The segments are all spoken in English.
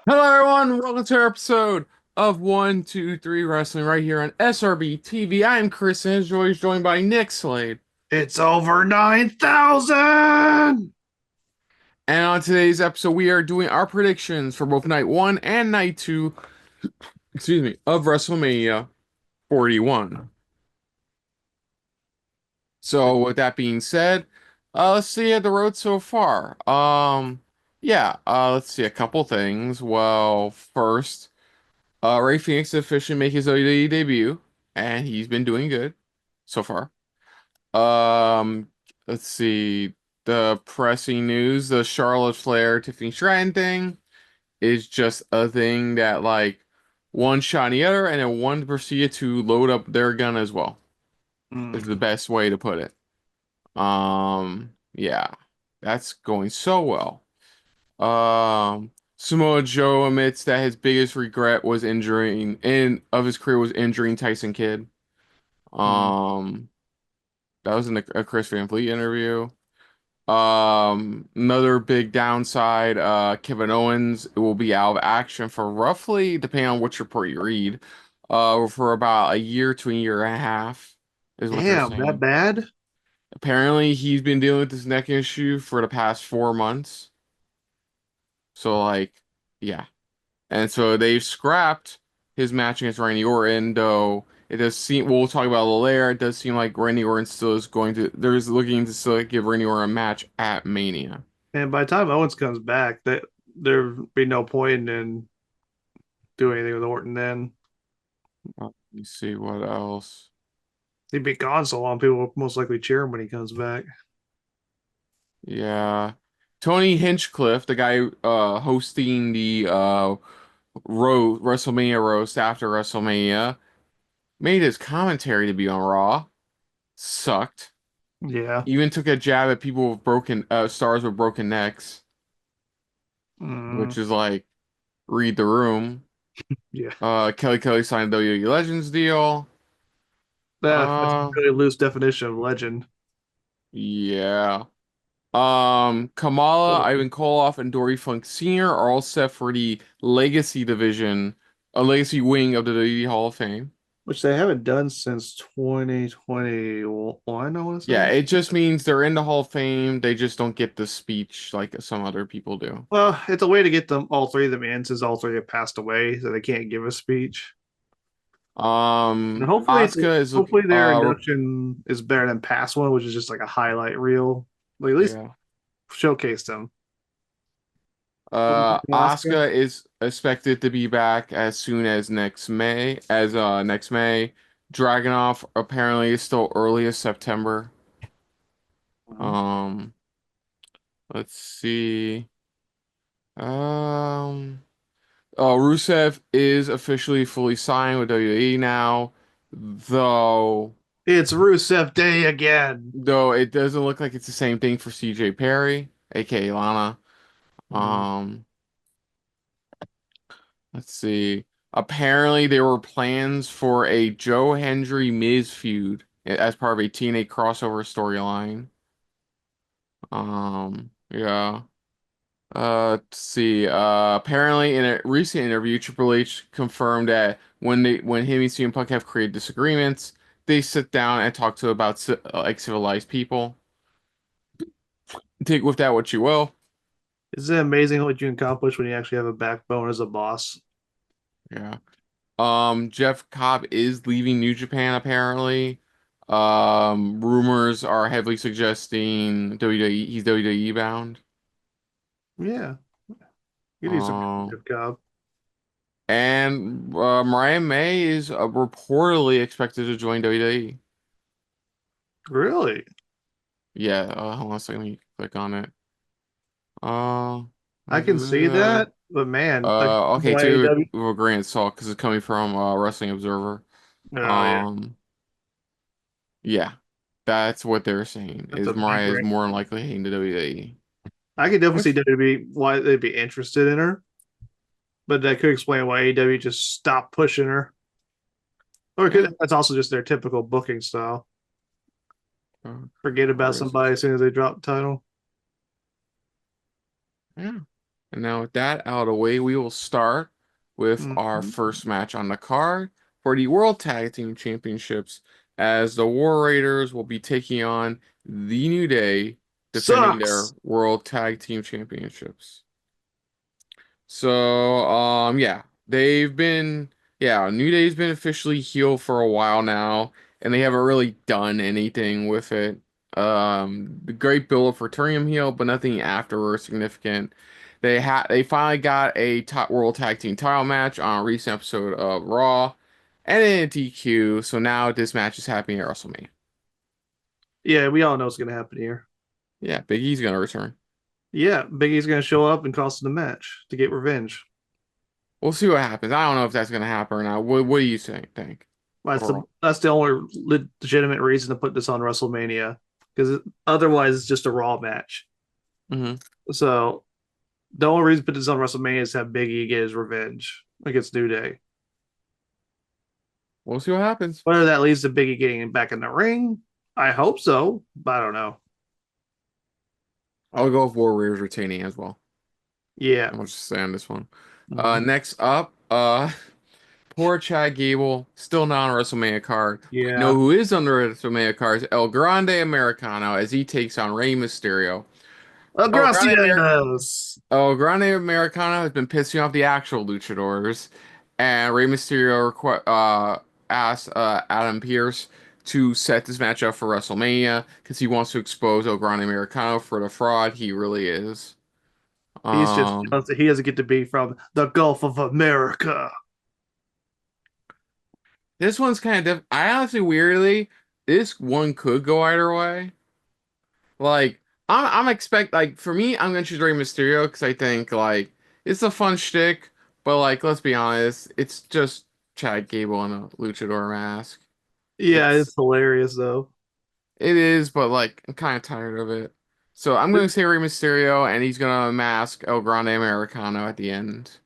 Hello, everyone. Welcome to our episode of 1, 2, 3 Wrestling right here on SRBTV. I am Chris, and as always, joined by Nick Slade. It's over 9,000. And on today's episode, we are doing our predictions for both night one and night two, of WrestleMania 41. So, with that being said, let's see the road so far. Let's see a couple things. Well, first, Ray Phoenix officially make his WWE debut, and he's been doing good so far. Um, let's see. The pressing news, the Charlotte Flair Tiffany Stratton thing is just a thing that like one shot the other and then one proceeded to load up their gun as well. Is the best way to put it. Yeah. That's going so well. Samoa Joe admits that his biggest regret was injuring in of his career was injuring Tyson Kidd. Um, that was in a Chris Van Vliet interview. Another big downside, Kevin Owens will be out of action for roughly, depending on which report you read, for about a year to a year and a half, is what they're Damn, that saying. bad? Apparently, he's been dealing with this neck issue for the past 4 months. So, like, yeah. And so they've scrapped his match against Randy Orton, though it does seem, we'll talk about it a little later, it does seem like Randy Orton still is going to, there's looking to still give Randy Orton a match at Mania. And by the time Owens comes back, that there'd be no point in doing anything with Orton then. Let me see what else. He'd be gone so long, people will most likely cheer him when he comes back. Yeah. Tony Hinchcliffe, the guy hosting the WrestleMania roast after WrestleMania, made his commentary to be on Raw. Sucked. Yeah. Even took a jab at people with broken stars with broken necks, Mm, which is like read the room. yeah. Kelly signed a WWE Legends deal. That's a Uh, really loose definition of legend. yeah. Kamala, Ivan Koloff, and Dory Funk Sr. are all set for the Legacy division, a Legacy wing of the WWE Hall of Fame. Which they haven't done since 2021, I want to Yeah, say. it just means they're in the Hall of Fame. They just don't get the speech like some other people do. Well, it's a way to get them all three of them in since all three have passed away, so they can't give a speech. And Asuka is look hopefully their induction is better than past one, which is just like a highlight reel. Like at least yeah. showcase them. What do you think of Asuka? Asuka is expected to be back as soon as next May. Dragunov apparently is still early as September. Mhm. Um, let's see. Um, Rusev is officially fully signed with WWE now, though It's Rusev Day again. though it doesn't look like it's the same thing for CJ Perry, aka Lana. Mhm. Um, let's see. Apparently, there were plans for a Joe Hendry Miz feud as part of a TNA crossover storyline. Yeah. Let's see. Apparently, in a recent interview, Triple H confirmed that when him and CM Punk have created disagreements, they sit down and talk to about like civilized people. Take with that what you will. Isn't it amazing what you can accomplish when you actually have a backbone as a boss? Yeah. Jeff Cobb is leaving New Japan apparently. Rumors are heavily suggesting WWE, he's WWE bound. Yeah, you do some Um, good job. and Mariah May is reportedly expected to join WWE. Really? Yeah, hold on a second, let me click on it. Uh, I can see uh, that, but man, like okay, why to AEW? a grain of salt because it's coming from Wrestling Observer. Oh yeah, Um, yeah, that's what they're saying that's a is big Mariah is ring. more than likely heading to WWE. I could definitely see Which, WWE why they'd be interested in her, but that could explain why AEW just stopped pushing her. Or yeah, that's also just their typical booking style. Forget about Chris, somebody as soon as they drop the title. yeah. And now with that out of the way, we will start with our Mhm. first match on the card for the World Tag Team Championships, as the War Raiders will be taking on the New Day, defending their Sucks. World Tag Team Championships. So, yeah, New Day's been officially healed for a while now, and they haven't really done anything with it. The great build-up for turning him heel, but nothing afterwards significant. They finally got a top World Tag Team title match on a recent episode of Raw, and then a DQ. So now this match is happening at WrestleMania. Yeah, we all know what's gonna happen here. Yeah, Big E's gonna return. Yeah, Big E's gonna show up and cost him the match to get revenge. We'll see what happens. I don't know if that's gonna happen or not. What do you think overall? That's the only legitimate reason to put this on WrestleMania because otherwise it's just a Raw match. Hmm. So the only reason to put this on WrestleMania is to have Big E get his revenge against New Day. We'll see what happens. Whether that leads to Big E getting him back in the ring, I hope so, but I don't know. I'll go with Warriors retaining as well. Yeah. I'll just say on this one. Mhm. Next up, poor Chad Gable, still not on a WrestleMania card. But you know Yeah. who is on the WrestleMania card is El Grande Americano as he takes on Rey Mysterio. El Grande, Amer Gracias. El Grande Americano has been pissing off the actual luchadors, and Rey Mysterio asked Adam Pearce to set this match up for WrestleMania because he wants to expose El Grande Americano for the fraud he really is. He's just Um, he doesn't get to be from the Gulf of America. this one's kind of I honestly, weirdly, this one could go either way. Like, I'm expect like for me, I'm gonna choose Rey Mysterio because I think like it's a fun shtick, but like let's be honest, it's just Chad Gable in a luchador mask. Yeah, it's It's hilarious though. it is, but like I'm kind of tired of it. So I'm gonna say Rey Mysterio, and he's gonna mask El Grande Americano at the end.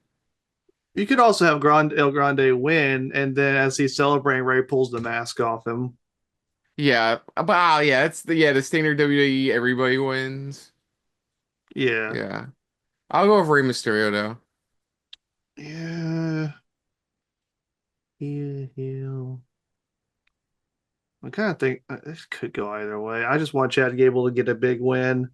You could also have El Grande win, and then as he's celebrating, Ray pulls the mask off him. Yeah, but yeah, it's the standard WWE everybody wins. Yeah. Yeah. I'll go with Rey Mysterio though. Yeah. He'll. I kind of think this could go either way. I just want Chad Gable to get a big win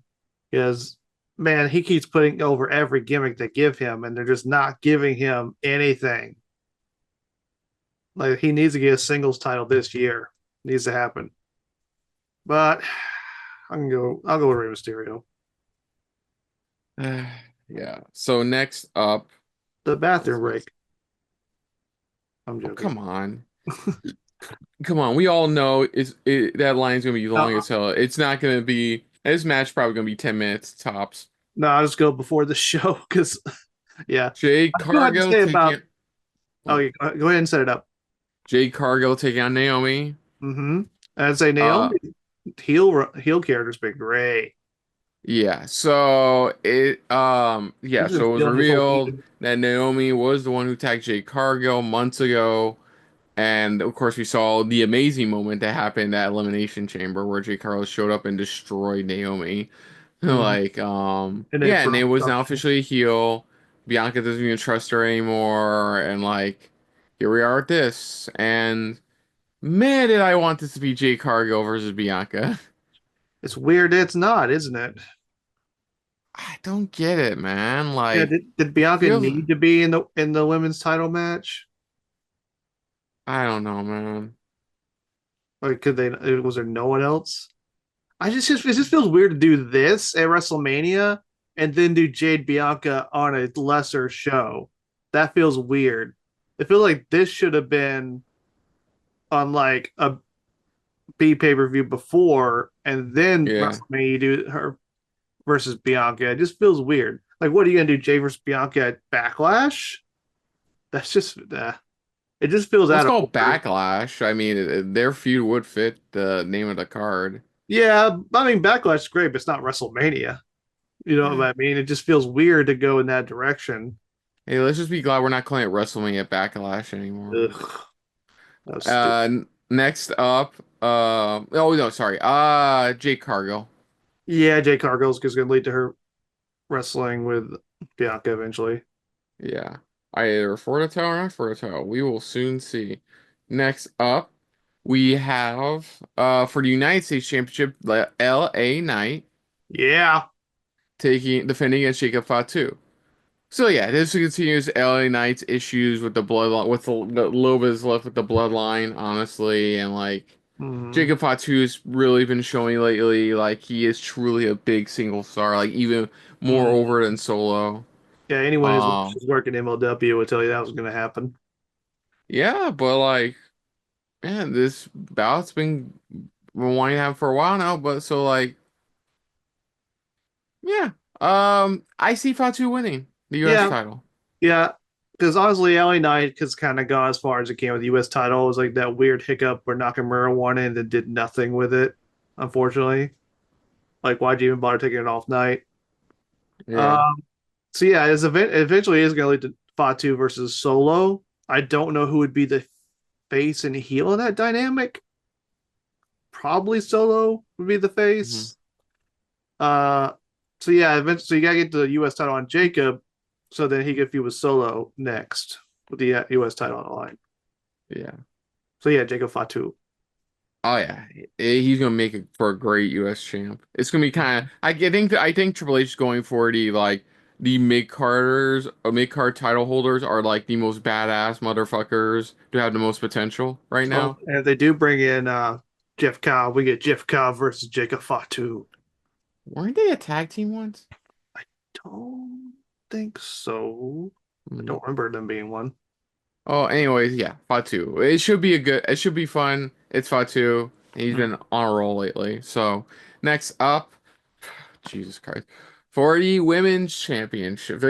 because, man, he keeps putting over every gimmick they give him, and they're just not giving him anything. Like he needs to get a singles title this year. Needs to happen. But I can go. I'll go with Rey Mysterio. Yeah. So next up, The bathroom let's break. I'm oh joking. come on. Come on. We all know that line's gonna be long Uh, as hell. It's not gonna be this match probably gonna be 10 minutes tops. no, I'll just go before the show because, yeah, Jade I still have to Cargill say about. taking Oh, oh, yeah, go ahead and set it up. Jade Cargill taking on Naomi. Mm-hmm. I'd say Uh Naomi heel character's been great. yeah. So She's been so it was stealing his whole revealed team. that Naomi was the one who tagged Jade Cargill months ago. And of course, we saw the amazing moment that happened at Elimination Chamber where Jay Carlos showed up and destroyed Naomi. Mhm. Like, And then yeah, and it Brock was now jumped in. officially a heel. Bianca doesn't even trust her anymore. And like, here we are at this. And man, did I want this to be Jay Cargill versus Bianca. It's weird it's not, isn't it? I don't get it, man. Yeah, Like, did Bianca feels, need to be in the women's title match? I don't know, man. Or could they was there no one else? It just feels weird to do this at WrestleMania and then do Jade Bianca on a lesser show. That feels weird. I feel like this should have been on like a B pay-per-view before and then Yeah. WrestleMania you do her versus Bianca. It just feels weird. Like, what are you gonna do, Jay versus Bianca at Backlash? That's just it just feels Let's out of call order. Backlash. I mean, their feud would fit the name of the card. Yeah, I mean Backlash is great, but it's not WrestleMania. You know what I mean? It just feels weird to go in that direction. Hey, let's just be glad we're not calling it WrestleMania Backlash anymore. Ugh, that was stupid. Next up, oh no, sorry, Jake Cargill. Yeah, Jay Cargill's just gonna lead to her wrestling with Bianca eventually. Yeah. Either for the title or not for the title. We will soon see. Next up, we have for the United States Championship, the LA Knight Yeah. taking defending against Jacob Fatu. So yeah, this continues LA Knight's issues with the bloodline, with the little bit is left with the bloodline, honestly, and like Hmm. Jacob Fatu's really been showing lately, like he is truly a big single star, like even more Hmm. over than Solo. Yeah, anyone who's Um, working MLW would tell you that was going to happen. yeah, but like, man, this bout's been wanting to have for a while now, but so like, yeah, I see Fatu winning the U.S. Yeah, title. yeah. Because honestly, LA Knight has kind of gone as far as it can with the U.S. title. It was like that weird hiccup where Nakamura won it and then did nothing with it, unfortunately. Like, why'd you even bother taking it off night? Yeah. Um, so yeah, it's eventually is going to lead to Fatu versus Solo. I don't know who would be the face and heel in that dynamic. Probably Solo would be the Hmm. face. Uh, so yeah, eventually you gotta get the U.S. title on Jacob, so then he could feud with Solo next with the U.S. title on the line. Yeah. So yeah, Jacob Fatu. Oh yeah, he's gonna make it for a great U.S. champ. It's gonna be kind of. I think Triple H is going for the like the mid card title holders are like the most badass motherfuckers to have the most potential right Oh, now. and if they do bring in Jeff Cobb, we get Jeff Cobb versus Jacob Fatu. Weren't they a tag team once? I don't think so. I Hmm. don't remember them being one. Oh, anyways, yeah, Fatu. It should be a good. It should be fun. It's Fatu. He's been on a roll lately. So next up. Jesus Christ. For the Women's Championship,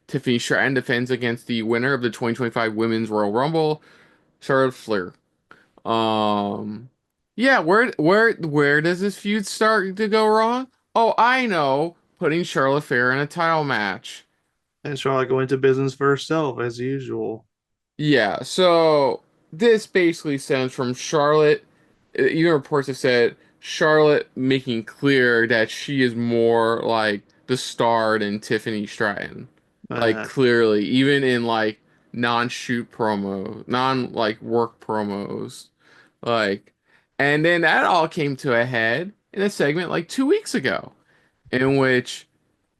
Tiffany Stratton defends against the winner of the 2025 Women's Royal Rumble, Charlotte Flair. Um, yeah, where does this feud start to go wrong? Oh, I know, putting Charlotte Flair in a title match. And Charlotte go into business for herself as usual. Yeah, so this basically stems from Charlotte. Even reports have said Charlotte making clear that she is more like the star than Tiffany Stratton. Like Uh, clearly, even in like non-shoot promo, non like work promos. Like, and then that all came to a head in a segment like 2 weeks ago, in which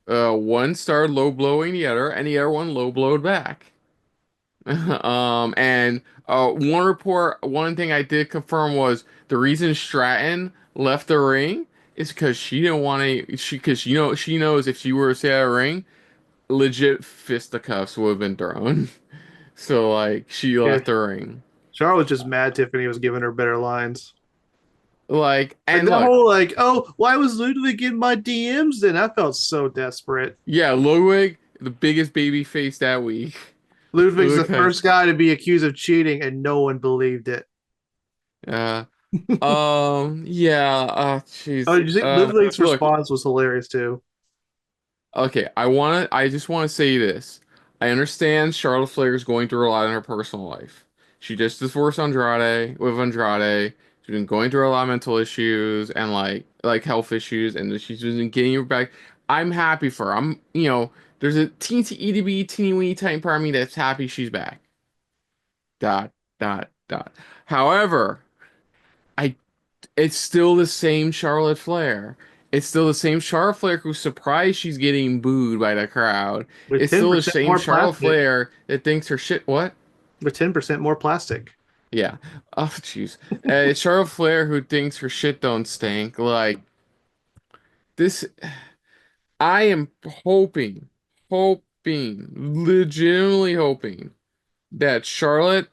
one started low blowing the other and the other one low blowed back. And one thing I did confirm was the reason Stratton left the ring is because she didn't want to. Because she knows if she were to stay out of the ring, legit fisticuffs would have been thrown. So like she yeah, left the ring. Charlotte was just mad Tiffany was giving her better lines. Like Like and that look, whole like, oh, why was Ludwig in my DMs then? I felt so desperate. yeah, Ludwig, the biggest baby face that week. Ludwig's the Okay, first guy to be accused of cheating, and no one believed it. uh, yeah, Oh, jeez, did you think Ludwig's look. response was hilarious too? Okay, I just want to say this. I understand Charlotte Flair is going through a lot in her personal life. She just divorced Andrade. She's been going through a lot of mental issues and like health issues, and she's been getting her back. I'm happy for her. There's a teensy itty bitty teeny weeny tiny part of me that's happy she's back. Dot dot. However, I it's still the same Charlotte Flair. It's still the same Charlotte Flair who's surprised she's getting booed by the crowd. With It's ten still the percent same more Charlotte plastic. Flair that thinks her shit. What? With 10% more plastic. Yeah. Oh, jeez. It's Charlotte Flair who thinks her shit don't stink. Like this, I am legitimately hoping that Charlotte,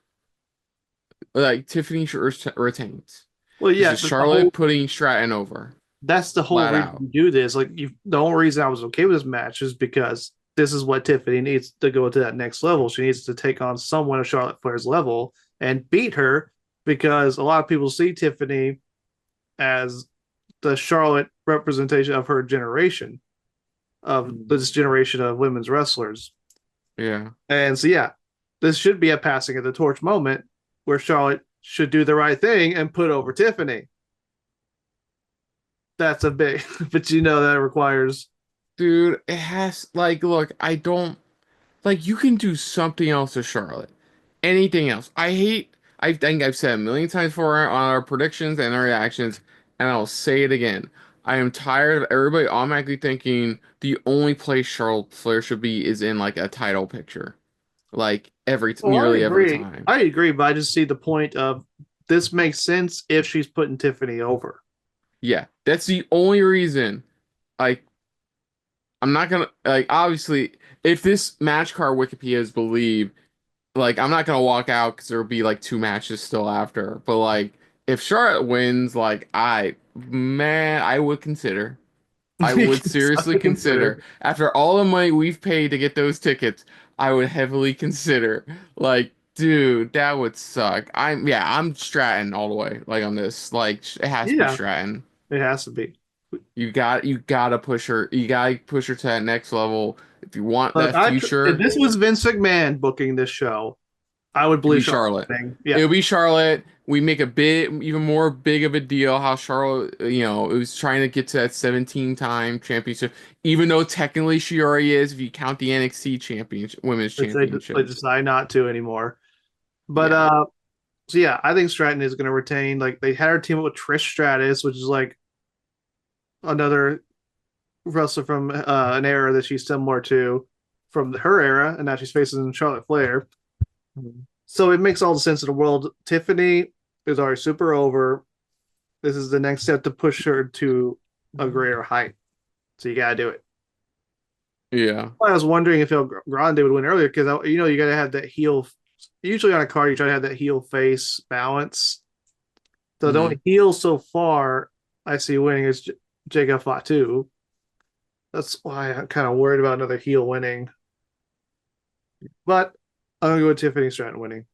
like Tiffany, retains. Well, This yeah, is Charlotte putting Stratton over, that's the whole flat reason out. you do this. Like, the only reason I was okay with this match is because this is what Tiffany needs to go to that next level. She needs to take on someone of Charlotte Flair's level and beat her because a lot of people see Tiffany as the Charlotte representation of her generation, of Mm. this generation of women's wrestlers. Yeah. And so, yeah, this should be a passing of the torch moment where Charlotte should do the right thing and put over Tiffany. That's a big, but that requires Dude, it has like look, I don't like you can do something else to Charlotte. Anything else. I think I've said a million times before on our predictions and our reactions, and I'll say it again. I am tired of everybody automatically thinking the only place Charlotte Flair should be is in like a title picture. Like Oh, I nearly every agree. time. I agree, but I just see the point of this makes sense if she's putting Tiffany over. Yeah, that's the only reason. Like I'm not gonna like obviously if this match card Wikipedia is believed, like I'm not gonna walk out because there'll be like two matches still after. But like if Charlotte wins, like I would consider. I would seriously Something to consider consider. after all the money we've paid to get those tickets, I would heavily consider. Like, dude, that would suck. I'm Stratton all the way. Like on this, like it has to be Yeah, Stratton. it has to be. You gotta push her. You gotta push her to that next level if you want Look, that if future. this was Vince McMahon booking this show, I would It'd be believe Charlotte Charlotte. winning. Yeah, It'll be Charlotte. We make a bit even more big of a deal how Charlotte, it was trying to get to that 17-time championship, even though technically she already is if you count the NXT championship, women's if they championship. decide not to anymore. But Yeah. so yeah, I think Stratton is going to retain. Like they had her team up with Trish Stratus, which is like another wrestler from an era that she's similar to from her era, and now she's facing Charlotte Flair. So it makes all the sense in the world. Tiffany is already super over. This is the next step to push her to a greater height. So you gotta do it. Yeah. I was wondering if El Grande would win earlier because you gotta have that heel. Usually on a card, you try to have that heel face balance. So the Hmm. only heel so far I see winning is Jacob Fatu. That's why I'm kind of worried about another heel winning. But I'm gonna go with Tiffany Stratton winning.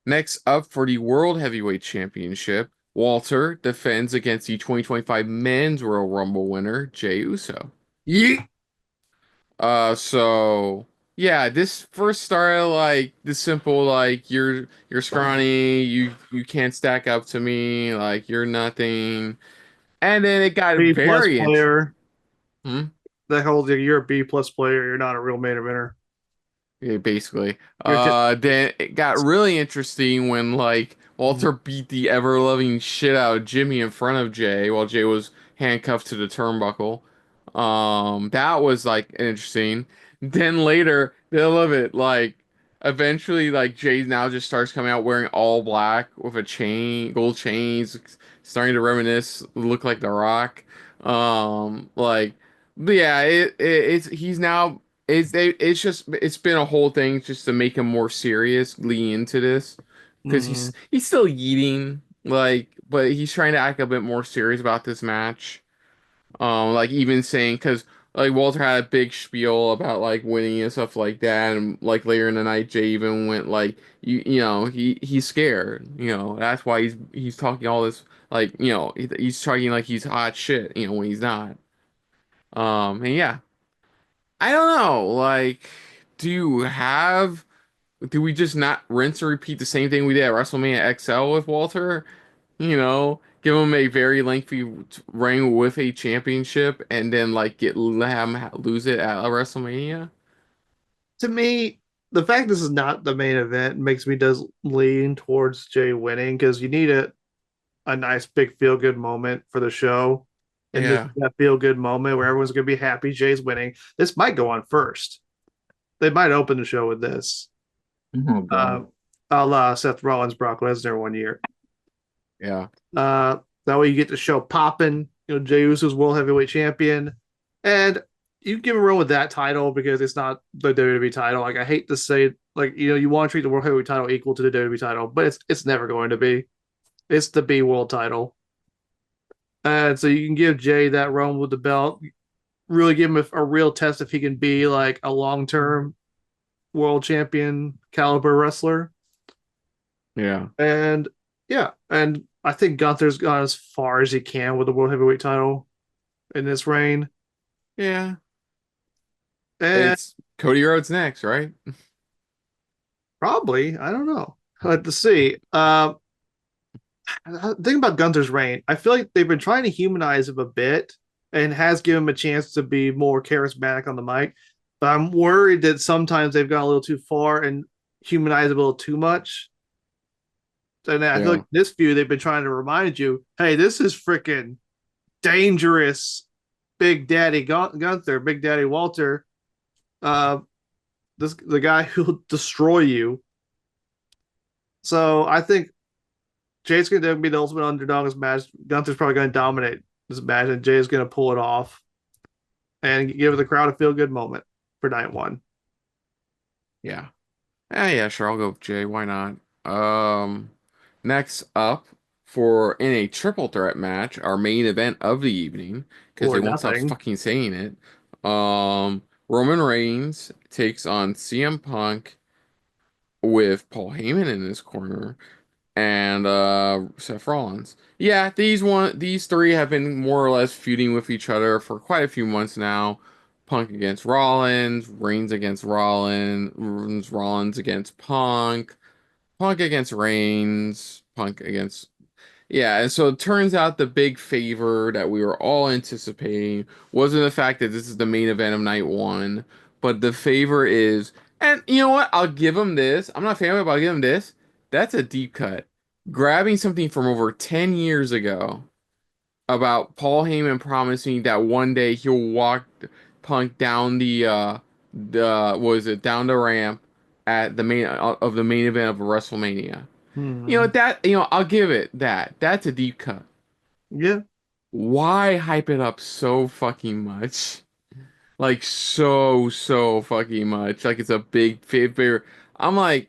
Next up for the World Heavyweight Championship, Walter defends against the 2025 Men's Royal Rumble winner, Jey Uso. Yeah. So yeah, this first started like the simple like you're scrawny, you can't stack up to me, like you're nothing. And then it got B plus very int player. hmm? That whole you're a B plus player. You're not a real main eventer. Yeah, basically. You're just Then it got really interesting when like Walter beat the ever-loving shit out of Jimmy in front of Jay while Jay was handcuffed to the turnbuckle. That was like interesting. Then later, they love it. Like eventually, like Jay now just starts coming out wearing all black with a chain, gold chains, starting to reminisce, look like The Rock. Like, but yeah, it's he's now it's been a whole thing just to make him more seriously into this because mm-hmm. he's still eating like but he's trying to act a bit more serious about this match. Like even saying because like Walter had a big spiel about like winning and stuff like that, and like later in the night Jay even went like he's scared. That's why he's talking all this like he's talking like he's hot shit. When he's not. And yeah. I don't know. Like, do you have, do we just not rinse and repeat the same thing we did at WrestleMania XL with Walter? Give him a very lengthy reign with a championship and then like let him lose it at WrestleMania? To me, the fact this is not the main event makes me does lean towards Jay winning because you need a nice big feel good moment for the show. And this Yeah. that feel good moment where everyone's gonna be happy Jay's winning. This might go on first. They might open the show with this. Oh Uh, God. a la Seth Rollins, Brock Lesnar one year. Yeah. Uh, that way you get the show popping. Jey Uso's world heavyweight champion, and you give him a run with that title because it's not the WWE title. Like I hate to say, like you want to treat the world heavyweight title equal to the WWE title, but it's never going to be. It's the B world title, and so you can give Jay that run with the belt. Really give him a real test if he can be like a long term world champion caliber wrestler. Yeah. And yeah, and I think Gunther's gone as far as he can with the world heavyweight title in this reign. Yeah. And It's Cody Rhodes next, right? probably, I don't know. Let's see. Think about Gunther's reign. I feel like they've been trying to humanize him a bit, and has given him a chance to be more charismatic on the mic. But I'm worried that sometimes they've gone a little too far and humanized a little too much. And I feel like Yeah. this feud, they've been trying to remind you, hey, this is freaking dangerous Big Daddy Gunther, Big Daddy Walter. Uh, the guy who'll destroy you. So I think Jay's going to be the ultimate underdog in this match. Gunther's probably going to dominate this match, and Jay's going to pull it off and give the crowd a feel good moment for night one. Yeah. Yeah, sure. I'll go with Jay. Why not? Um, Next up for in a triple threat match, our main event of the evening, because Or they won't stop nothing. fucking saying it. Roman Reigns takes on CM Punk with Paul Heyman in his corner and Seth Rollins. Yeah, these three have been more or less feuding with each other for quite a few months now. Punk against Rollins, Reigns against Rollins, Rollins against Punk, Punk against Reigns, Punk against yeah, and so it turns out the big favor that we were all anticipating wasn't the fact that this is the main event of night one, but the favor is, and you know what? I'll give him this. I'm not a fan of it, but I'll give him this. That's a deep cut. Grabbing something from over 10 years ago about Paul Heyman promising that one day he'll walk Punk down the what is it, down the ramp at the main of the main event of WrestleMania. You know Hmm. that I'll give it that. That's a deep cut. Yeah. Why hype it up so fucking much? Like so fucking much. Like it's a big favor. I'm like,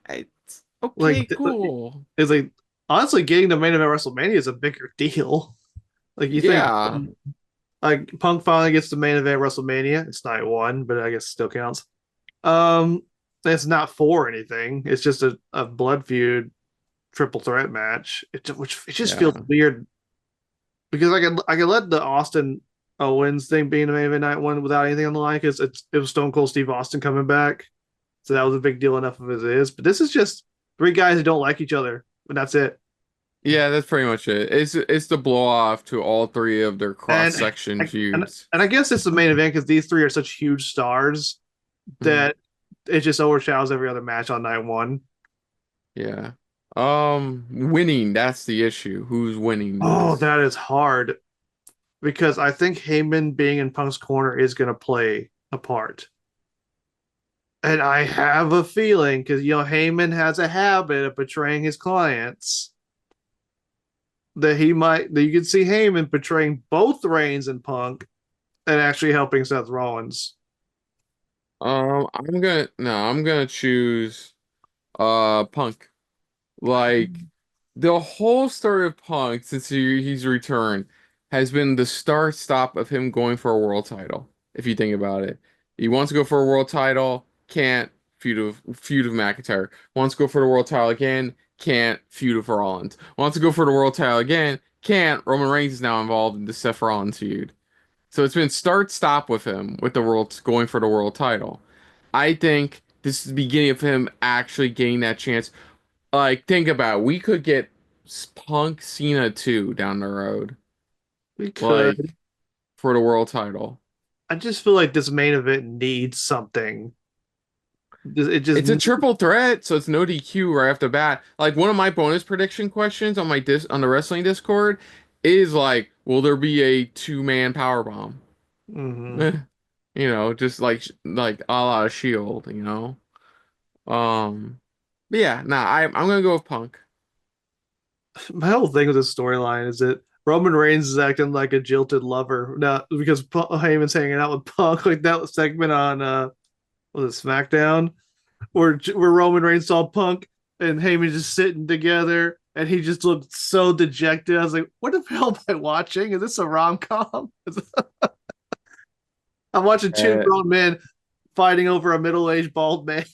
it's Like, okay, cool. it's like, honestly, getting the main event of WrestleMania is a bigger deal. Like, you think, Yeah. like, Punk finally gets the main event of WrestleMania. It's night one, but I guess it still counts. Um, it's not for anything. It's just a blood feud triple threat match. Which it just feels Yeah. weird because I could let the Austin Owens thing be in the main event night one without anything on the line because it was Stone Cold Steve Austin coming back, so that was a big deal enough of as it is. But this is just three guys who don't like each other, and that's it. Yeah, that's pretty much it. It's the blow off to all three of their cross And section I, and feuds. and I guess it's the main event because these three are such huge stars Mhm. that it just overshadows every other match on night one. Yeah. Winning, that's the issue. Who's winning Oh, this? that is hard because I think Heyman being in Punk's corner is going to play a part. And I have a feeling because Heyman has a habit of betraying his clients that you could see Heyman betraying both Reigns and Punk and actually helping Seth Rollins. I'm gonna choose Punk. Like the whole story of Punk since he's returned has been the start stop of him going for a world title. If you think about it, he wants to go for a world title, can't feud of McIntyre. Wants to go for the world title again, can't feud of Rollins. Wants to go for the world title again, can't. Roman Reigns is now involved in the Seth Rollins feud. So it's been start stop with him with the world going for the world title. I think this is the beginning of him actually getting that chance. Like, think about it. We could get Punk Cena 2 down the road, We could. like for the world title. I just feel like this main event needs something. It just It's a triple threat, so it's no DQ right off the bat. Like one of my bonus prediction questions on my on the wrestling Discord is like, will there be a two-man power bomb? mm-hmm. Just like a la Shield, but yeah, nah, I'm gonna go with Punk. My whole thing with this storyline is that Roman Reigns is acting like a jilted lover now because Heyman's hanging out with Punk, like that segment on was it SmackDown where Roman Reigns saw Punk and Heyman just sitting together and he just looked so dejected. I was like, what the hell am I watching? Is this a rom com? I'm watching two Uh, grown men fighting over a middle aged bald man.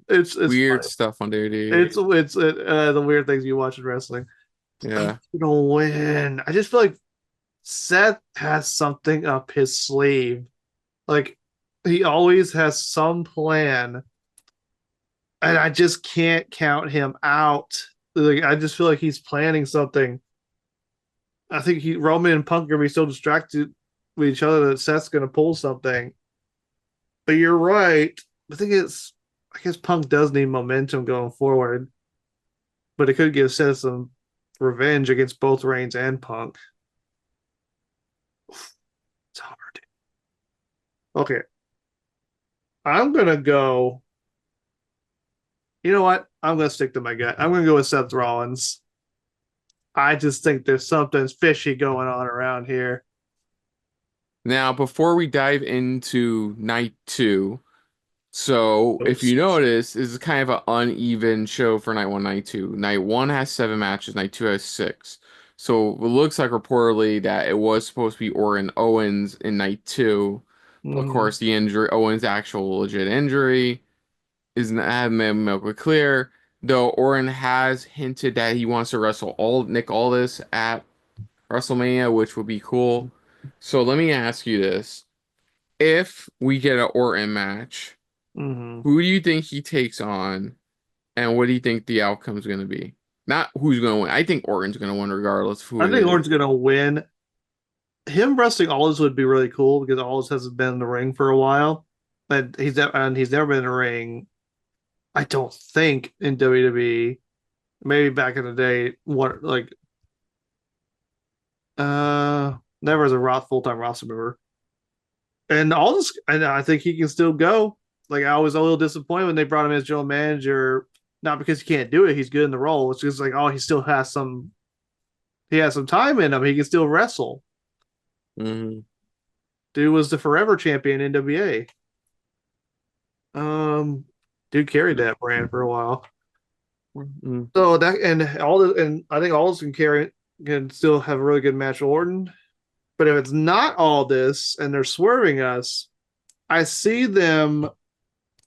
It's Weird funny. stuff on duty. It's the weird things you watch in wrestling. Who's Yeah. gonna win? I just feel like Seth has something up his sleeve. Like he always has some plan, and I just can't count him out. Like I just feel like he's planning something. I think Roman and Punk are gonna be so distracted with each other that Seth's gonna pull something. But you're right. I guess Punk does need momentum going forward, but it could give Seth some revenge against both Reigns and Punk. It's hard. Okay, I'm gonna go. You know what? I'm gonna stick to my gut. I'm gonna go with Seth Rollins. I just think there's something fishy going on around here. Now, before we dive into night two, so if you Ghosts. notice, this is kind of an uneven show for night one, night two. Night one has 7 matches, night two has 6. So it looks like reportedly that it was supposed to be Orton Owens in night two. But of Mm-hmm. course, the injury, Owens' actual legit injury, is not haven't been made clear. Though Orton has hinted that he wants to wrestle all Nick Aldis at WrestleMania, which would be cool. So let me ask you this. If we get an Orton match, Mm-hmm. who do you think he takes on, and what do you think the outcome is going to be? Not who's going to win. I think Orton's going to win regardless of who I it think is. Orton's gonna win. Him wrestling Aldis would be really cool because Aldis hasn't been in the ring for a while, and he's never been in the ring. I don't think in WWE. Maybe back in the day, what like never as a full time roster member. And Aldis, and I think he can still go. Like I was a little disappointed when they brought him as general manager, not because he can't do it, he's good in the role. It's just like oh, he has some time in him. He can still wrestle. Hmm. Dude was the forever champion in NWA. Dude carried that brand for a while. Hmm. So that and I think Aldis can still have a really good match with Orton. But if it's not all this and they're swerving us, I see them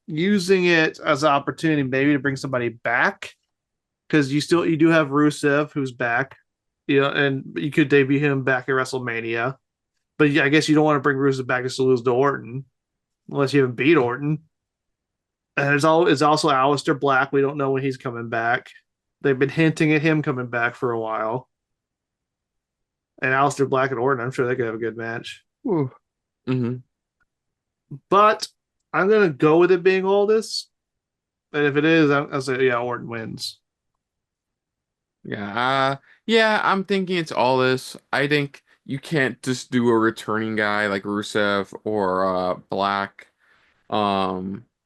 using it as an opportunity maybe to bring somebody back because you do have Rusev who's back, and you could debut him back at WrestleMania. But yeah, I guess you don't want to bring Rusev back just to lose to Orton unless you haven't beat Orton. And it's also Aleister Black. We don't know when he's coming back. They've been hinting at him coming back for a while. And Aleister Black and Orton, I'm sure they could have a good match. Hmm. But I'm gonna go with it being all this. And if it is, I'll say yeah, Orton wins. Yeah, yeah, I'm thinking it's all this. I think you can't just do a returning guy like Rusev or Black.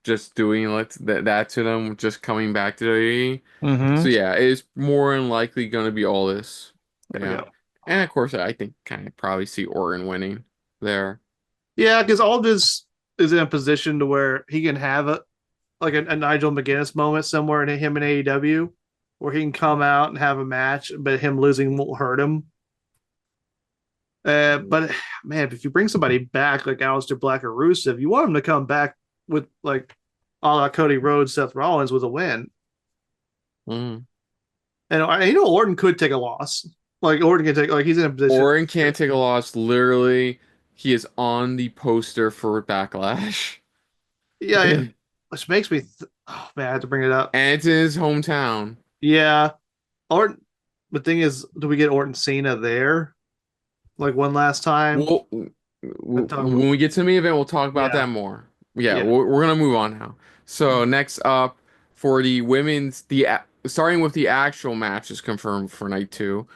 Just doing that to them, just coming back to WWE. So Mm-hmm. yeah, it's more than likely going to be all this. There we Yeah, go. and of course, I think kind of probably see Orton winning there. Yeah, because Aldis is in a position to where he can have a Nigel McGuinness moment somewhere in him in AEW, where he can come out and have a match, but him losing won't hurt him. But man, if you bring somebody back like Aleister Black or Rusev, you want him to come back with like a la Cody Rhodes, Seth Rollins with a win. Mm. And Orton could take a loss. Like Orton can take like he's in a position. Orton can't take a loss. Literally, he is on the poster for Backlash, Yeah, and which makes me oh man, I have to bring it up. it's in his hometown. Yeah, Orton. The thing is, do we get Orton Cena there like one last time? Well, And talk about when we get to the main event, we'll talk about yeah, that more. Yeah, yeah. we're gonna move on now. So next up for the women's, starting with the actual matches confirmed for night two.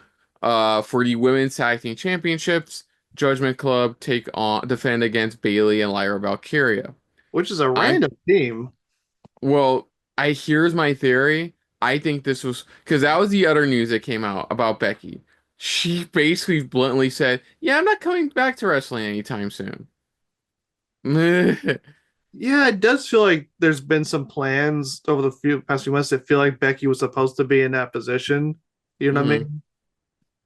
For the women's tag team championships, Judgment Club defend against Bailey and Lyra Valkyria. Which is a I random team. well, I here's my theory. I think this was because that was the other news that came out about Becky. She basically bluntly said, "Yeah, I'm not coming back to wrestling anytime soon." Yeah, it does feel like there's been some plans over the past few months that feel like Becky was supposed to be in that position. You know what I Hmm. mean?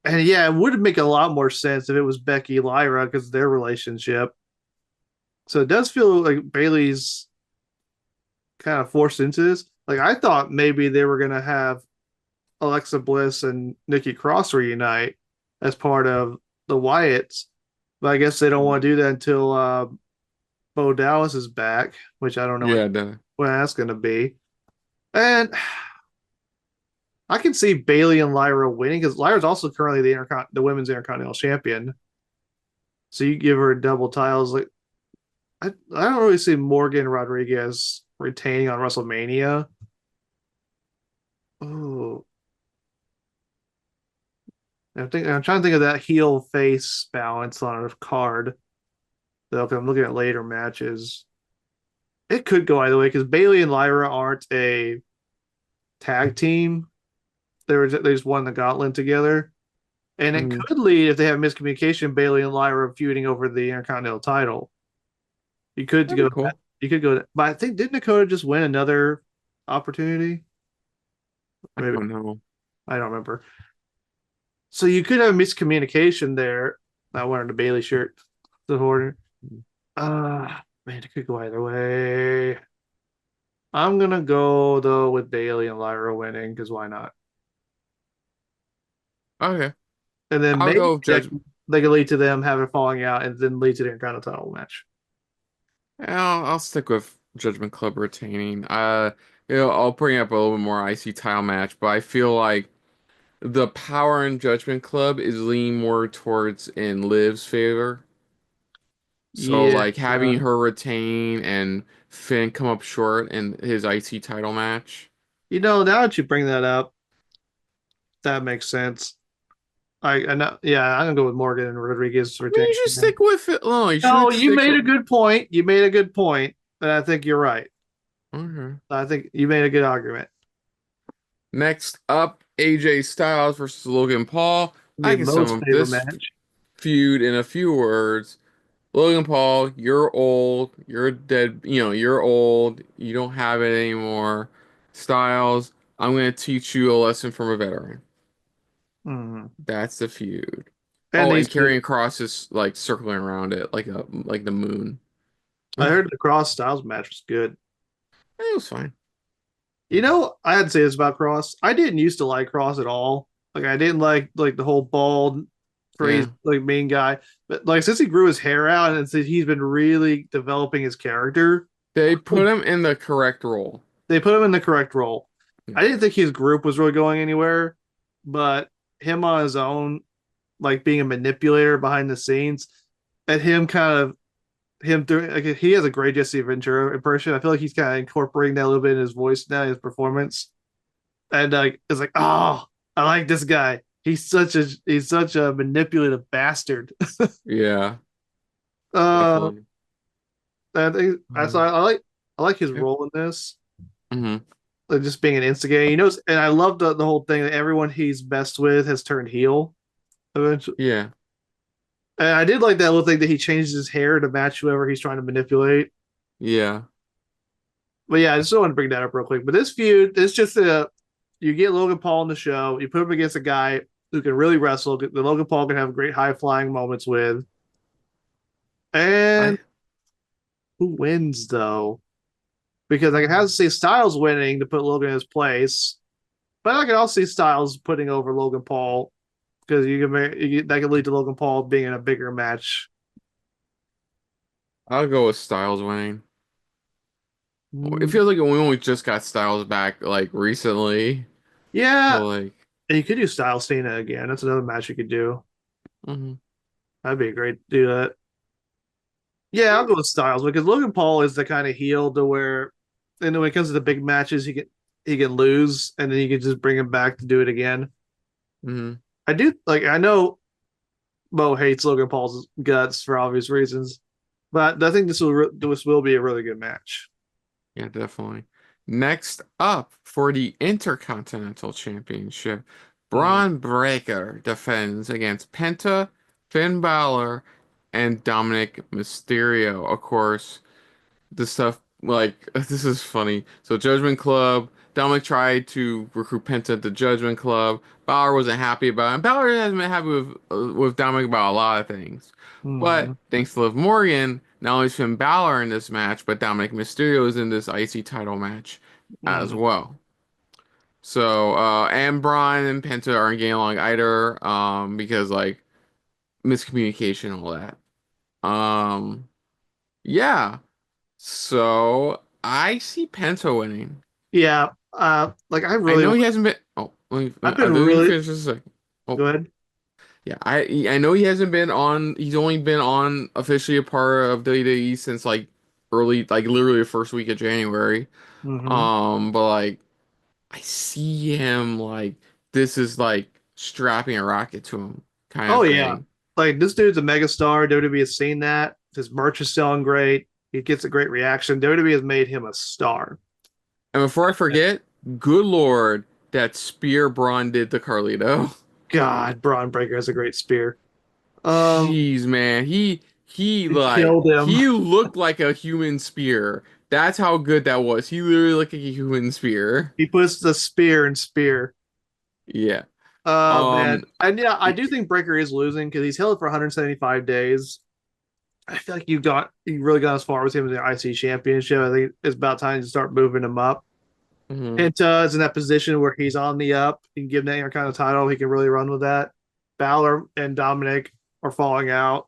And yeah, it would make a lot more sense if it was Becky Lyra because of their relationship. So it does feel like Bailey's kind of forced into this. Like I thought maybe they were gonna have Alexa Bliss and Nikki Cross reunite as part of the Wyatts, but I guess they don't want to do that until Bo Dallas is back, which I don't know Yeah, when that's gonna be. And I can see Bailey and Lyra winning because Lyra's also currently the women's Intercontinental Champion. So you give her double titles. Like I don't really see Morgan Rodriguez retaining on WrestleMania. Oh, I'm trying to think of that heel face balance on a card. Though, 'cause I'm looking at later matches. It could go either way because Bailey and Lyra aren't a tag team. They just won the gauntlet together. And it Mm, could lead, if they have miscommunication, Bailey and Lyra feuding over the Intercontinental title. You could that'd be go cool. you could go, but I think didn't Dakota just win another opportunity? I Maybe don't know. I don't remember. So you could have miscommunication there. Not wearing the Bailey shirt. The order. Man, it could go either way. I'm gonna go though with Bailey and Lyra winning because why not? Okay. And then I'll maybe go with Judge. they could lead to them having a falling out and then lead to the Intercontinental match. I'll stick with Judgment Club retaining. I'll bring up a little bit more IC title match, but I feel like the power in Judgment Club is leaning more towards in Liv's favor. So Yeah. like having her retain and Finn come up short in his IC title match. Now that you bring that up, that makes sense. I know, yeah, I'm gonna go with Morgan and Rodriguez I mean, you should retaining. stick with it. No, you No, should you stick made with. a good point. You made a good point, and I think you're right. Okay. I think you made a good argument. Next up, AJ Styles versus Logan Paul. I Your can sum most up favorite this match. feud in a few words. Logan Paul, you're old, you're dead, you're old, you don't have it anymore. Styles, I'm gonna teach you a lesson from a veteran. Mhm. That's the feud. And Oh, and these two, Karrion Kross is like circling around it like the moon. I It heard the Cross Styles match was good. was fine. I had to say this about Cross. I didn't used to like Cross at all. Like I didn't like the whole bald, crazy Yeah. like main guy. But like since he grew his hair out and since he's been really developing his character, They put him in the correct role. they put him in the correct role. Yeah. I didn't think his group was really going anywhere, but him on his own, like being a manipulator behind the scenes, and him kind of him doing like he has a great Jesse Ventura impression. I feel like he's kind of incorporating that a little bit in his voice now, his performance, and like it's like, oh, I like this guy. He's such a manipulative bastard. Yeah, uh, definitely. I think that's Um, I like his yeah. role in this. Hmm. Like just being an instigator. And I love the whole thing that everyone he's best with has turned heel eventually. Yeah. And I did like that little thing that he changes his hair to match whoever he's trying to manipulate. Yeah. But yeah, I just want to bring that up real quick. But this feud, it's just a you get Logan Paul in the show, you put him against a guy who can really wrestle, that Logan Paul can have great high flying moments with. And I who wins though? Because I can have to see Styles winning to put Logan in his place, but I can also see Styles putting over Logan Paul because that can lead to Logan Paul being in a bigger match. I'll go with Styles winning. It Mm, feels like we only just got Styles back like recently. yeah, So like, and you could do Styles Cena again. That's another match you could do. mhm. That'd be great to do that. Yeah, I'll go with Styles because Logan Paul is the kind of heel to where, and when it comes to the big matches, he can lose, and then you can just bring him back to do it again. Mhm. I do like I know Mo hates Logan Paul's guts for obvious reasons, but I think this will be a really good match. Yeah, definitely. Next up for the Intercontinental Championship, Mm, Braun Breaker defends against Penta, Finn Balor, and Dominic Mysterio. Of course, the stuff like this is funny. So Judgment Club, Dominic tried to recruit Penta to Judgment Club. Balor wasn't happy about it. And Balor hasn't been happy with Dominic about a lot of things. But mm, thanks to Liv Morgan, not only is Finn Balor in this match, but Dominic Mysterio is in this IC title match as mm. well. So and Braun and Penta aren't getting along either, because like miscommunication and all that. Um, yeah. So I see Penta winning. Yeah, like I I really know want. he hasn't been. Oh. I've been let me really finish this a second. go Oh, ahead. yeah. I know he hasn't been on. He's only been on officially a part of WWE since like early, like literally the first week of January. Hmm. But like I see him like this is like strapping a rocket to him kind Oh of yeah, thing. like this dude's a megastar. WWE has seen that. His merch is selling great. He gets a great reaction. WWE has made him a star. And before I forget, good Lord, that spear Braun did to Carlito. God, Braun Breaker has a great spear. Um, Jeez, man. He he like killed him. he looked like a human spear. That's how good that was. He literally looked like a human spear. He puts the spear in spear. Yeah. Man, Um and yeah, I do think Breaker is losing because he's held it for 175 days. I feel like you really got as far as him in the IC championship. I think it's about time to start moving him up. mhm. Penta is in that position where he's on the up. You can give him that Intercontinental title. He can really run with that. Balor and Dominic are falling out.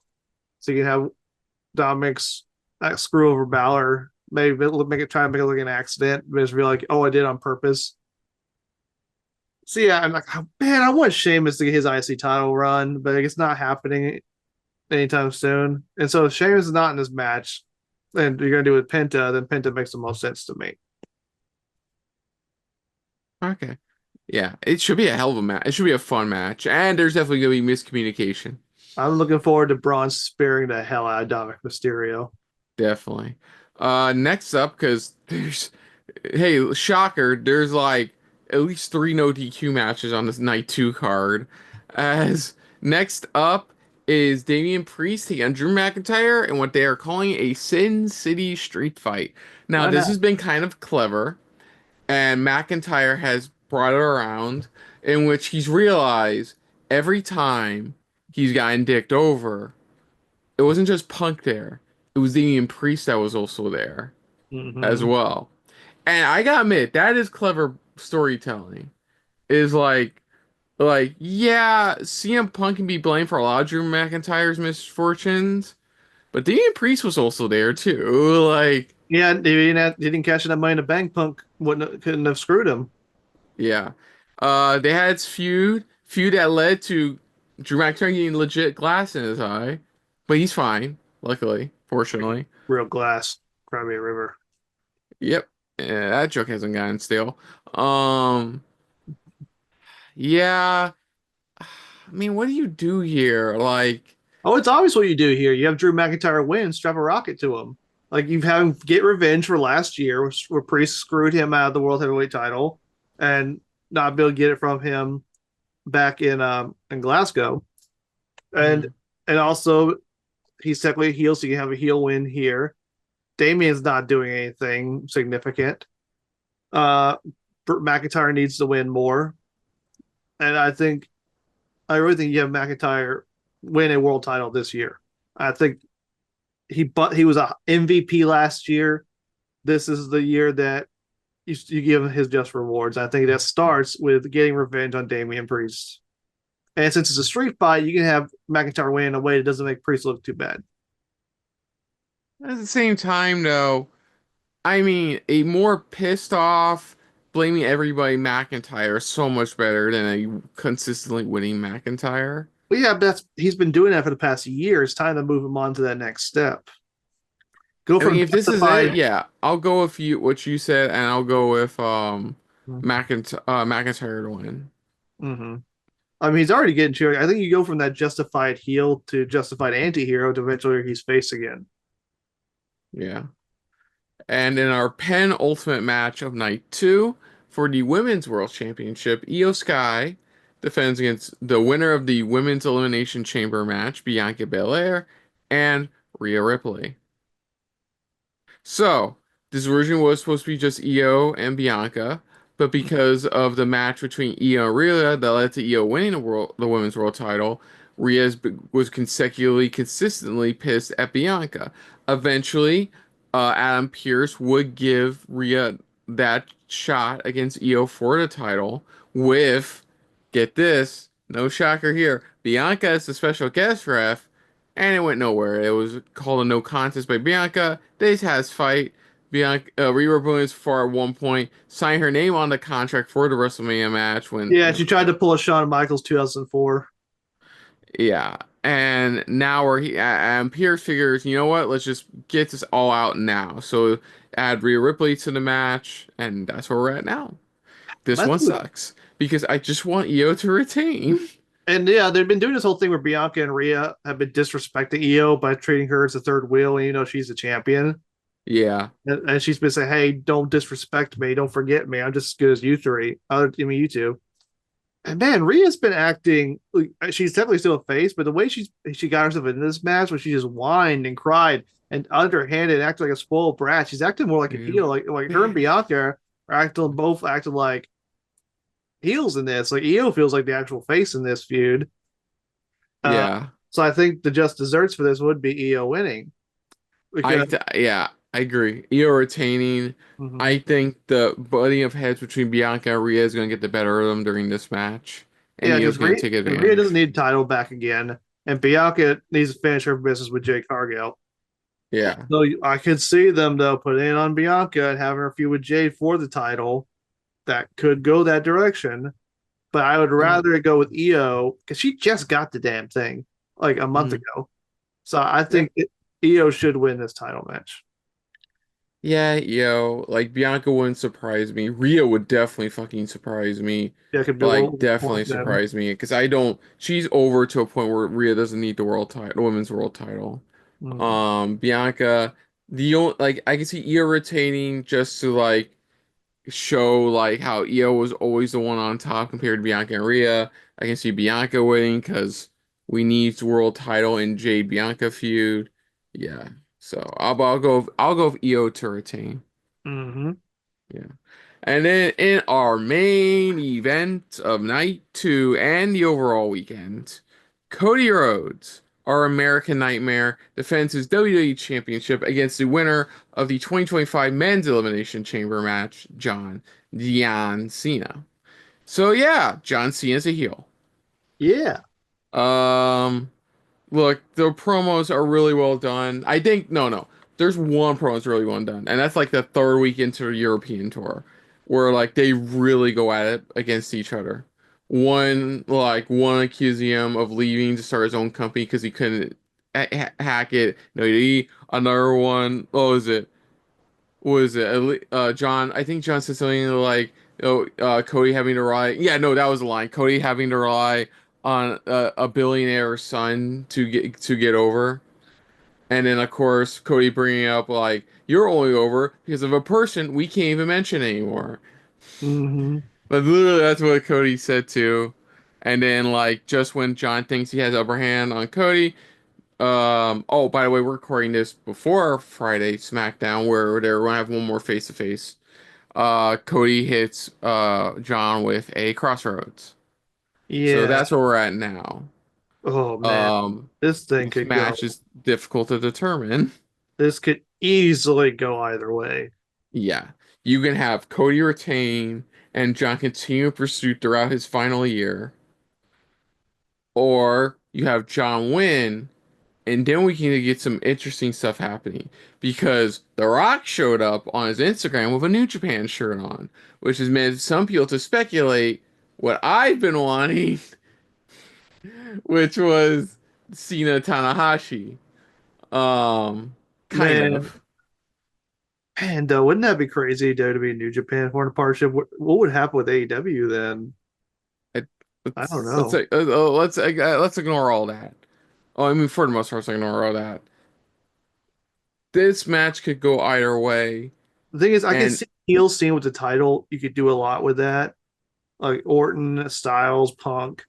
So you can have Dominic's screw over Balor. Maybe make it try to make it look like an accident, but it's really like, oh, I did on purpose. So yeah, I'm like, oh, man, I want Sheamus to get his IC title run, but it's not happening anytime soon. And so if Sheamus is not in this match, and you're gonna do it with Penta, then Penta makes the most sense to me. Okay. Yeah, it should be a hell of a match. It should be a fun match. And there's definitely gonna be miscommunication. I'm looking forward to Braun spearing the hell out of Dominic Mysterio. Definitely. Next up, because there's, hey, shocker, there's like at least three no DQ matches on this night two card. As next up is Damian Priest taking on Drew McIntyre in what they are calling a Sin City Street Fight. Now, Why this not? has been kind of clever, and McIntyre has brought it around in which he's realized every time he's gotten dicked over, it wasn't just Punk there. It was Damian Priest that was also there as Mm-hmm. well. And I gotta admit, that is clever storytelling. Is yeah, CM Punk can be blamed for a lot of Drew McIntyre's misfortunes, but Damian Priest was also there too. Like, Yeah, he didn't cash in that Money in the Bank. Punk couldn't have screwed him. yeah. They had its feud that led to Drew McIntyre getting legit glass in his eye, but he's fine, luckily, fortunately. Real glass, Crimea River. Yep. Yeah, that joke hasn't gotten stale. Um, yeah. I mean, what do you do here? Like, Oh, it's obvious what you do here. You have Drew McIntyre win, strap a rocket to him. Like you've had him get revenge for last year, where Priest screwed him out of the World Heavyweight title, and not be able to get it from him back in Glasgow. And mhm. and also he's technically a heel, so you can have a heel win here. Damien's not doing anything significant. Uh, McIntyre needs to win more, and I really think you have McIntyre win a world title this year. I think he was a MVP last year. This is the year that you give him his just rewards. I think that starts with getting revenge on Damian Priest. And since it's a street fight, you can have McIntyre win in a way that doesn't make Priest look too bad. At the same time, though, I mean, a more pissed off, blaming everybody McIntyre is so much better than a consistently winning McIntyre. But yeah, that's he's been doing that for the past year. It's time to move him on to that next step. Go I mean, from if this is it, justified. yeah, I'll go with you what you said, and I'll go with McIntyre to win. Mm-hmm. I mean, he's already getting cheered. I think you go from that justified heel to justified anti-hero to eventually he's face again. Yeah. And in our penultimate match of night two for the Women's World Championship, Io Sky defends against the winner of the Women's Elimination Chamber match, Bianca Belair, and Rhea Ripley. So, this version was supposed to be just Io and Bianca, but because of the match between Io and Rhea that led to Io winning the women's world title, was consistently pissed at Bianca. Eventually, Adam Pearce would give Rhea that shot against Io for the title with, get this, no shocker here, Bianca as the special guest ref, and it went nowhere. It was called a no contest by Bianca. They just had this fight. Bianca, Rhea Ripley for at one point signed her name on the contract for the WrestleMania match when, Yeah, she tried to pull a Shawn Michaels 2004. yeah. And now and Pierce figures, you know what? Let's just get this all out now. So add Rhea Ripley to the match, and that's where we're at now. This That's one what, sucks because I just want Io to retain. and yeah, they've been doing this whole thing where Bianca and Rhea have been disrespecting Io by treating her as a third wheel, and she's a champion. Yeah, And she's been saying, "Hey, don't disrespect me, don't forget me. I'm just as good as you three. You two." And man, Rhea's been acting. Like, she's definitely still a face, but the way she got herself in this match, where she just whined and cried and underhanded, acted like a spoiled brat. She's acting more like a yeah, heel. Like her and Bianca are acting like heels in this. Like Io feels like the actual face in this feud. Uh, yeah. so I think the just desserts for this would be Io winning because Yeah, I agree. Io retaining. I mhm. think the butting of heads between Bianca and Rhea is going to get the better of them during this match, and Yeah, Io's because going to take Rhea doesn't advantage. need title back again, and Bianca needs to finish her business with Jake Cargill. Yeah. So I could see them though putting it on Bianca and having her feud with Jade for the title. That could go that direction, but I would Oh. rather go with Io because she just got the damn thing like a month Mhm. ago. So I Yeah. think Io should win this title match. Yeah, like Bianca wouldn't surprise me. Rhea would definitely fucking surprise me. Yeah, it could be a Like world definitely point then. surprise me because I don't she's over to a point where Rhea doesn't need the world title, women's world title. Mm. Bianca, the only like I can see Io retaining just to like show like how Io was always the one on top compared to Bianca and Rhea. I can see Bianca winning because we need world title in Jade Bianca feud. Yeah. So I'll go with Io to retain. Hmm. Yeah. And then in our main event of night two and the overall weekend, Cody Rhodes, our American Nightmare, defends his WWE Championship against the winner of the 2025 Men's Elimination Chamber match, John Cena. So yeah, John Cena's a heel. Yeah. Um, Look, the promos are really well done. I think no. There's one promo that's really well done, and that's like the third week into a European tour, where like they really go at it against each other. One accusing him of leaving to start his own company because he couldn't hack it. No, he another one. What was it? What was it? John. I think John said something like, Cody having to rely. Yeah, no, that was a line. Cody having to rely on a billionaire's son to get over. And then of course Cody bringing up like you're only over because of a person we can't even mention anymore. Hmm. But literally that's what Cody said too. And then like just when John thinks he has upper hand on Cody, oh by the way, we're recording this before Friday SmackDown where they're gonna have one more face to face. Cody hits John with a crossroads. So Yeah. that's where we're at now. Oh man, Um, this thing this could match go. is difficult to determine. This could easily go either way. Yeah, you can have Cody retain and John continue pursuit throughout his final year, or you have John win, and then we can get some interesting stuff happening because The Rock showed up on his Instagram with a New Japan shirt on, which has made some people to speculate what I've been wanting, which was Cena Tanahashi. Um, kind Man, of. and wouldn't that be crazy? WWE New Japan foreign partnership. What would happen with AEW then? It, I don't let's know. let's ignore all that. Oh, I mean, for the most part, let's ignore all that. This match could go either way, The thing is, I can and see heel scene with the title. You could do a lot with that, like Orton, Styles, Punk.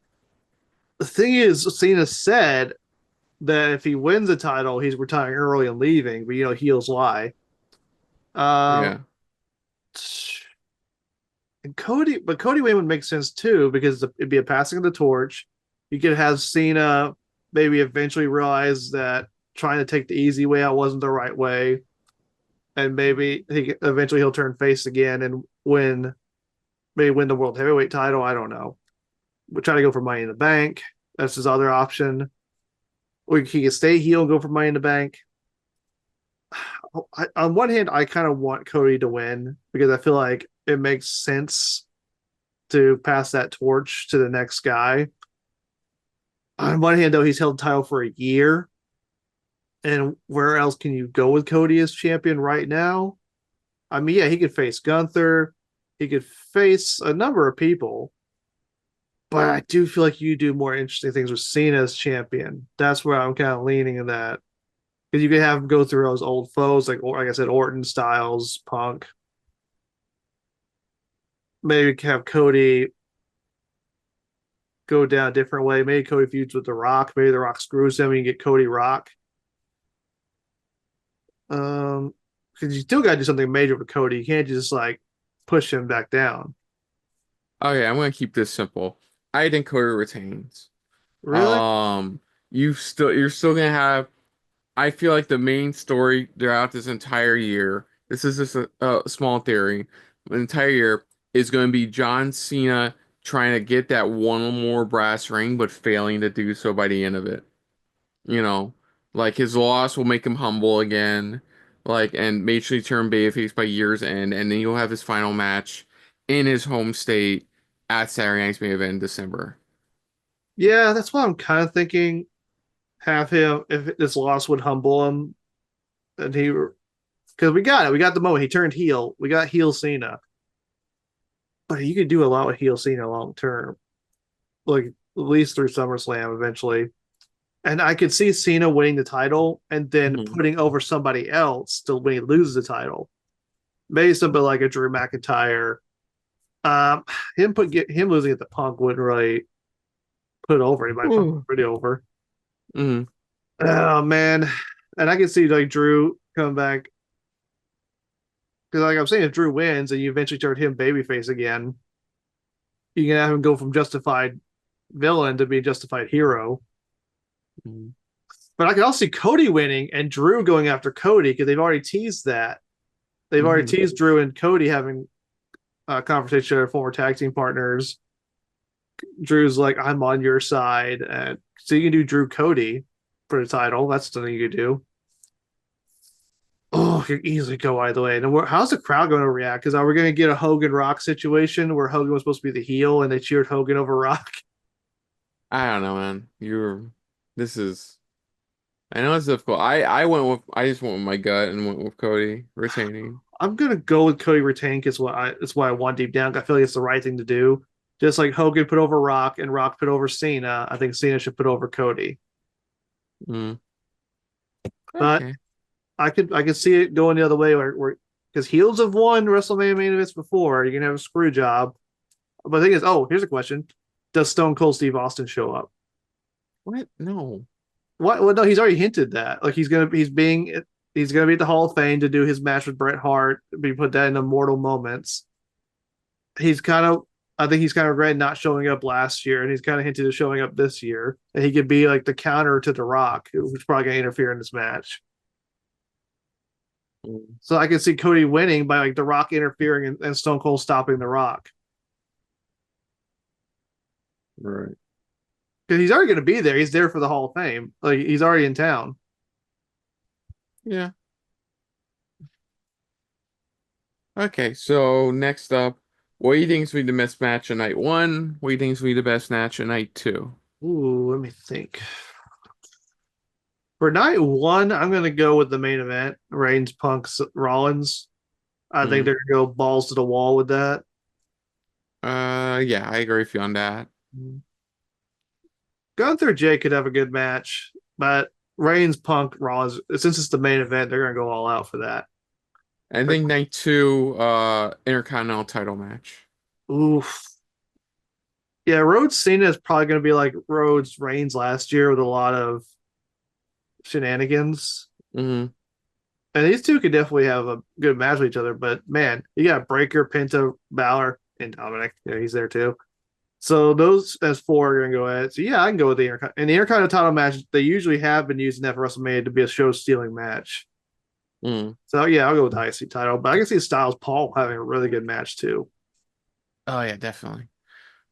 The thing is, Cena said that if he wins the title, he's retiring early and leaving. But heels lie. Um, yeah, and Cody Wayne would make sense too because it'd be a passing of the torch. You could have Cena maybe eventually realize that trying to take the easy way out wasn't the right way, and maybe he'll turn face again and win the world heavyweight title. I don't know. We're trying to go for Money in the Bank. That's his other option. Or he can stay heel and go for Money in the Bank. on one hand, I kind of want Cody to win because I feel like it makes sense to pass that torch to the next guy. On one hand, though, he's held the title for a year, and where else can you go with Cody as champion right now? I mean, yeah, he could face Gunther, he could face a number of people, but I do feel like you do more interesting things with Cena as champion. That's where I'm kind of leaning in that because you could have him go through those old foes, like I said, Orton, Styles, Punk. Maybe have Cody go down a different way. Maybe Cody feuds with The Rock. Maybe The Rock screws him and you get Cody Rock. Because you still got to do something major with Cody. You can't just like push him back down. Okay, I'm gonna keep this simple. I think Cody retains. Really? Um, you're still gonna have. I feel like the main story throughout this entire year. This is just a small theory. The entire year is going to be John Cena trying to get that one more brass ring, but failing to do so by the end of it. You know, like his loss will make him humble again, like and majorly turn babyface by year's end, and then he'll have his final match in his home state at Saturday Night's Main Event in December. Yeah, that's what I'm kind of thinking. Have him if this loss would humble him, and he because we got it. We got the moment he turned heel. We got heel Cena, but you could do a lot with heel Cena long term, like at least through SummerSlam eventually. And I could see Cena winning the title and then Mhm. putting over somebody else till when he loses the title. Maybe somebody like a Drew McIntyre. Um, him losing at the Punk wouldn't really put over anybody. Punk Ooh. pretty over. Mhm. Oh man, and I can see like Drew coming back because like I'm saying, if Drew wins and you eventually turn him babyface again, you can have him go from justified villain to be a justified hero. Mhm. But I can also see Cody winning and Drew going after Cody because they've already teased that. They've already Mhm. teased Drew and Cody having a conversation with former tag team partners. Drew's like, I'm on your side. And so you can do Drew Cody for the title. That's something you could do. Oh, you could easily go either way. And how's the crowd going to react? Because are we going to get a Hogan Rock situation where Hogan was supposed to be the heel and they cheered Hogan over Rock? I don't know, man. This is. I know it's difficult. I just went with my gut and went with Cody retaining. I'm gonna go with Cody retain because it's what I want deep down. I feel like it's the right thing to do. Just like Hogan put over Rock and Rock put over Cena, I think Cena should put over Cody. Mm. But Okay. I could see it going the other way where because heels have won WrestleMania main events before. You can have a screw job. But the thing is, oh, here's a question: does Stone Cold Steve Austin show up? What? No. What? Well, no, he's already hinted that. Like he's gonna be at the Hall of Fame to do his match with Bret Hart. Be put that in immortal moments. He's kind of I think he's kind of regretting not showing up last year, and he's kind of hinted at showing up this year. And he could be like the counter to The Rock, who's probably going to interfere in this match. Mm. So I can see Cody winning by like The Rock interfering and Stone Cold stopping The Rock Right. because he's already going to be there. He's there for the Hall of Fame. Like he's already in town. Yeah. Okay. So next up, what do you think is going to be the best match of night one? What do you think is going to be the best match of night two? Ooh, let me think. For night one, I'm going to go with the main event: Reigns, Punk, Rollins. I think Mm. they're going to go balls to the wall with that. Yeah, I agree with you on that. Gunther Jay could have a good match, but Reigns, Punk, Rollins, since it's the main event, they're going to go all out for that. I Like, think night two, Intercontinental title match. oof. Yeah, Rhodes Cena is probably going to be like Rhodes Reigns last year with a lot of shenanigans. Hmm. And these two could definitely have a good match with each other. But man, you got Breaker, Pinto, Balor, and Dominic. Yeah, he's there too. So those as four are going to go at it. So yeah, I can go with the Intercontinental. And the Intercontinental title match, they usually have been using that for WrestleMania to be a show stealing match. Mm. So yeah, I'll go with the IC title, but I can see Styles Paul having a really good match too. Oh yeah, definitely.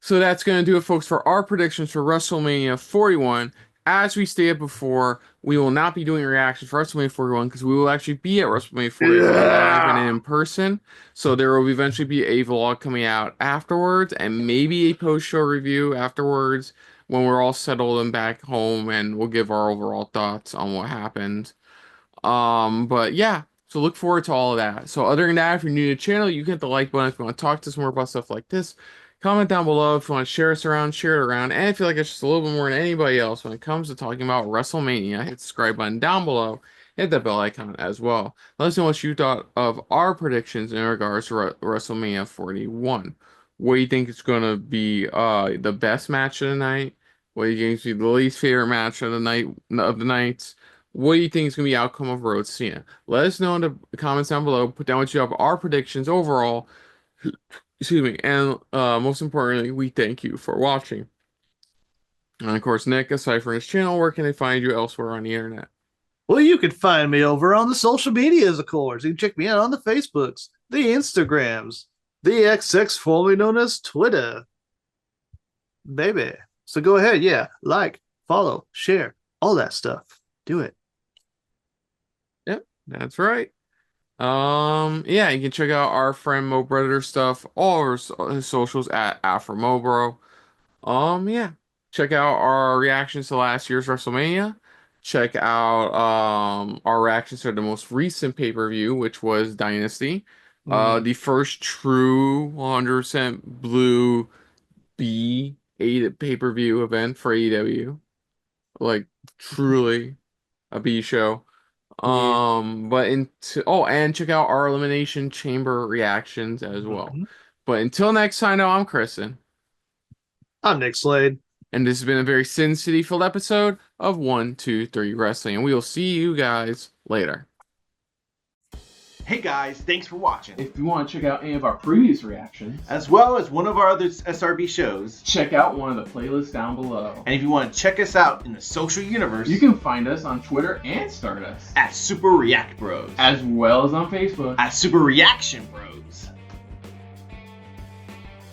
So that's gonna do it, folks, for our predictions for WrestleMania 41. as we stated before, we will not be doing reactions for WrestleMania 41 because we will actually be at WrestleMania 41 live and Yeah. in person. So there will eventually be a vlog coming out afterwards and maybe a post-show review afterwards when we're all settled and back home and we'll give our overall thoughts on what happened. But yeah, so look forward to all of that. So other than that, if you're new to the channel, you can hit the like button if you want to talk to us more about stuff like this. Comment down below if you want to share us around, share it around, and if you like us just a little bit more than anybody else when it comes to talking about WrestleMania, hit the subscribe button down below, hit that bell icon as well. Let us know what you thought of our predictions in regards to WrestleMania 41. What do you think is going to be the best match of the night? What do you think is the least favorite match of the nights? What do you think is going to be the outcome of Road to Cena? Let us know in the comments down below. Put down what you have our predictions overall. Excuse me. And most importantly, we thank you for watching. And of course, Nick, aside from his channel, where can they find you elsewhere on the internet? Well, you can find me over on the social medias, of course. You can check me out on the Facebooks, the Instagrams, the XX, formerly known as Twitter. Baby. So go ahead, yeah, like, follow, share, all that stuff. Do it. Yep, that's right. Yeah, you can check out our friend Mo Brother stuff, all our his socials at AfroMoBro. Yeah. Check out our reactions to last year's WrestleMania. Check out our reactions to the most recent pay-per-view, which was Dynasty. The first true 100% blue B pay-per-view event for AEW. Like truly a B show. Yeah. But into oh, and check out our Elimination Chamber reactions as well. Mm-hmm. But until next time, no, I'm Kristen. I'm Nick Slade. And this has been a very Sin City filled episode of 1, 2, 3 Wrestling. And we will see you guys later. Hey guys, thanks for watching. If you want to check out any of our previous reactions, As well as one of our other SRB shows. check out one of the playlists down below. And if you want to check us out in the social universe, You can find us on Twitter and Stardust, at Super React Bros. as well as on Facebook. At Super Reaction Bros.